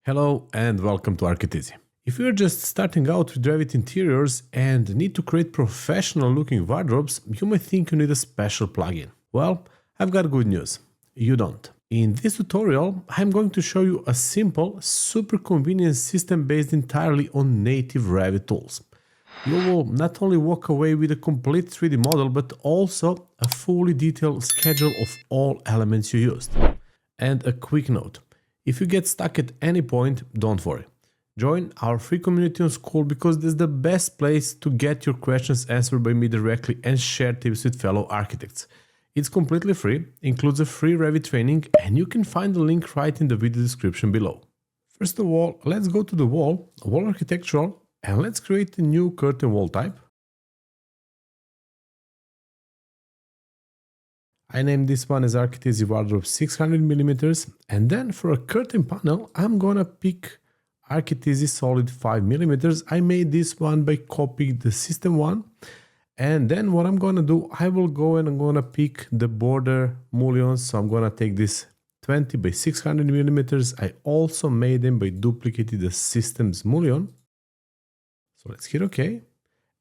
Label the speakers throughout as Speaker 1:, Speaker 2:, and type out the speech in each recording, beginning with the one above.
Speaker 1: Hello and welcome to Architeezy. If you're just starting out with Revit interiors and need to create professional looking wardrobes, you may think you need a special plugin. Well, I've got good news. You don't. In this tutorial, I'm going to show you a simple, super convenient system based entirely on native Revit tools. You will not only walk away with a complete 3D model, but also a fully detailed schedule of all elements you used. And a quick note. If you get stuck at any point, don't worry. Join our free community on School because this is the best place to get your questions answered by me directly and share tips with fellow architects. It's completely free, includes a free Revit training, and you can find the link right in the video description below. First of all, let's go to the wall architectural, and let's create a new curtain wall type. I named this one as Architeezy Wardrobe 600mm, and then for a curtain panel, I'm gonna pick Architeezy Solid 5mm. I made this one by copying the system one, and then what I'm gonna do, I will go and I'm gonna pick the border mullions. So I'm gonna take this 20 by 600mm. I also made them by duplicating the system's mullion. So let's hit OK,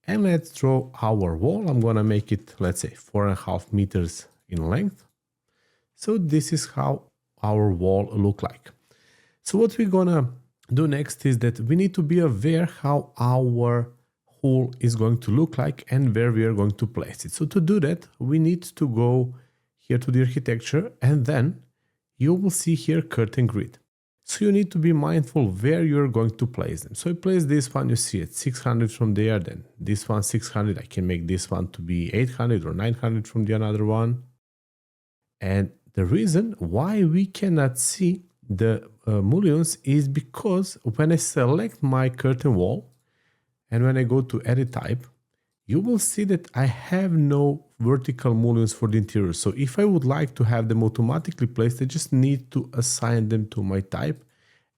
Speaker 1: and let's draw our wall. I'm gonna make it, let's say, 4.5 meters in length. So this is how our wall look like. So what we're gonna do next is that we need to be aware how our hole is going to look like and where we are going to place it. So to do that, we need to go here to the architecture, and then you will see here curtain grid. So you need to be mindful where you're going to place them. So I place this one, you see it 600 from there, then this one 600. I can make this one to be 800 or 900 from the another one. And the reason why we cannot see the mullions is because when I select my curtain wall and when I go to edit type, you will see that I have no vertical mullions for the interior. So if I would like to have them automatically placed, I just need to assign them to my type.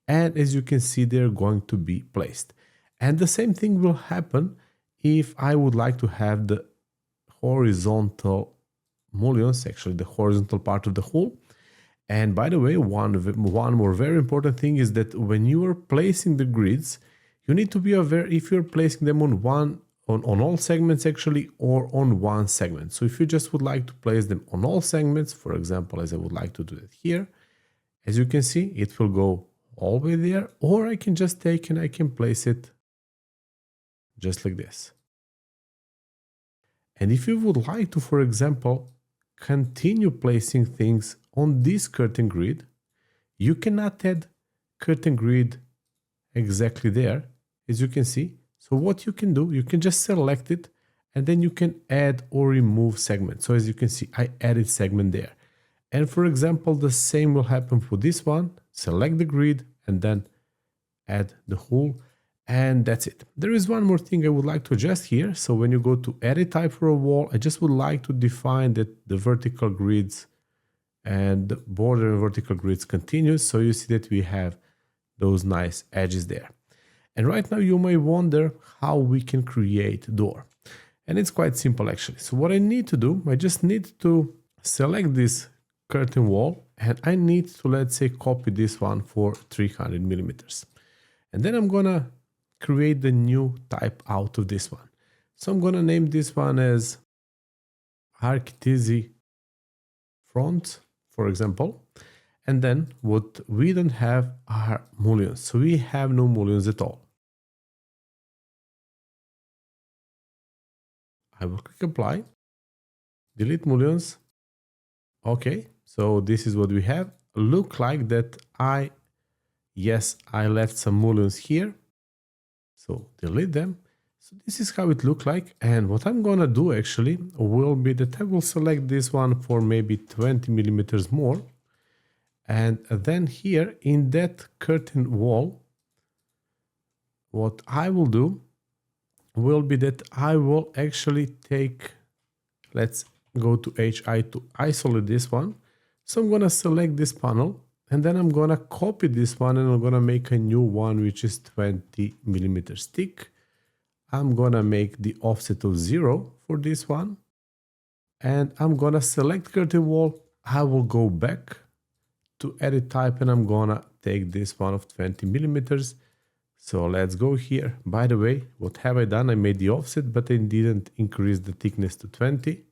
Speaker 1: And as you can see, they're going to be placed. And the same thing will happen if I would like to have the horizontal mullions, actually the horizontal part of the hole. And by the way, one more very important thing is that when you are placing the grids, you need to be aware if you're placing them on all segments actually, or on one segment. So if you just would like to place them on all segments, for example, as I would like to do it here, as you can see, it will go all the way there, or I can just take and I can place it just like this. And if you would like to, for example, continue placing things on this curtain grid, you cannot add curtain grid exactly there, as you can see. So what you can do, you can just select it and then you can add or remove segments. So as you can see, I added segment there. And for example, the same will happen for this one. Select the grid and then add the hole. And that's it. There is one more thing I would like to adjust here. So when you go to edit type for a wall, I just would like to define that the vertical grids and the border and vertical grids continues. So you see that we have those nice edges there. And right now you may wonder how we can create door. And it's quite simple actually. So what I need to do, I just need to select this curtain wall and I need to, let's say, copy this one for 300mm. And then I'm gonna create the new type out of this one. So I'm gonna name this one as Architeezy front, for example. And then what we don't have are mullions. So we have no mullions at all. I will click apply, delete mullions. Okay, so this is what we have. Look like that I left some mullions here. So delete them. So this is how it looks like. And what I'm gonna do actually will be that I will select this one for maybe 20mm more. And then here in that curtain wall, what I will do will be that I will actually take, let's go to HI to isolate this one. So I'm gonna select this panel and then I'm gonna copy this one and I'm gonna make a new one, which is 20mm thick. I'm gonna make the offset of 0 for this one. And I'm gonna select curtain wall. I will go back to edit type and I'm gonna take this one of 20 millimeters. So let's go here. By the way, what have I done? I made the offset, but I didn't increase the thickness to 20.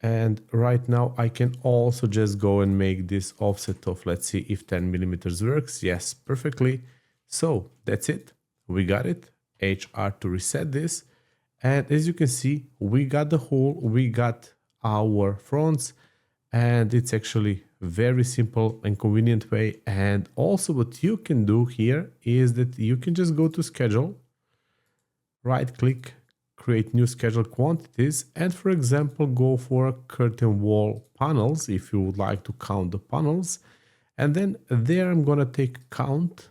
Speaker 1: And right now I can also just go and make this offset of, let's see if 10 millimeters works. Yes, perfectly. So that's it. We got it. HR to reset this. And as you can see, we got the hole, we got our fronts, and it's actually very simple and convenient way. And also what you can do here is that you can just go to schedule, right click, create new schedule quantities, and for example, go for curtain wall panels if you would like to count the panels. And then there I'm gonna take count.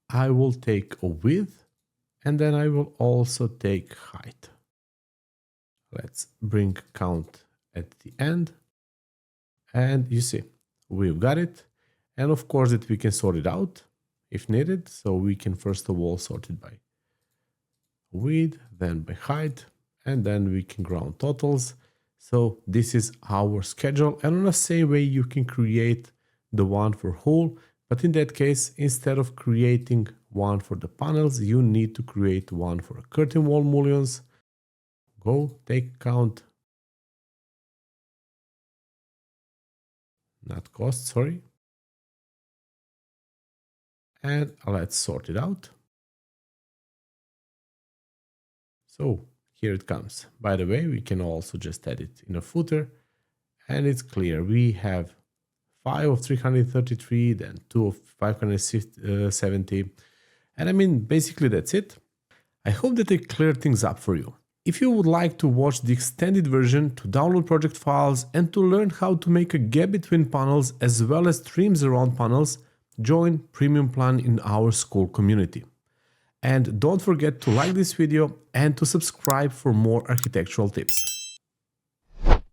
Speaker 1: I will take a width, and then I will also take height. Let's bring count at the end. And you see, we've got it. And of course that we can sort it out if needed. So we can first of all sort it by width, then by height, and then we can ground totals. So this is our schedule. And on the same way, you can create the one for hole. But in that case, instead of creating one for the panels, you need to create one for a curtain wall mullions. Go take count. Not cost, sorry. And let's sort it out. So here it comes. By the way, we can also just add it in a footer, and it's clear. We have 5 of 333, then 2 of 570. And I mean, basically that's it. I hope that I cleared things up for you. If you would like to watch the extended version, to download project files, and to learn how to make a gap between panels as well as trims around panels, join Premium Plan in our school community. And don't forget to like this video and to subscribe for more architectural tips.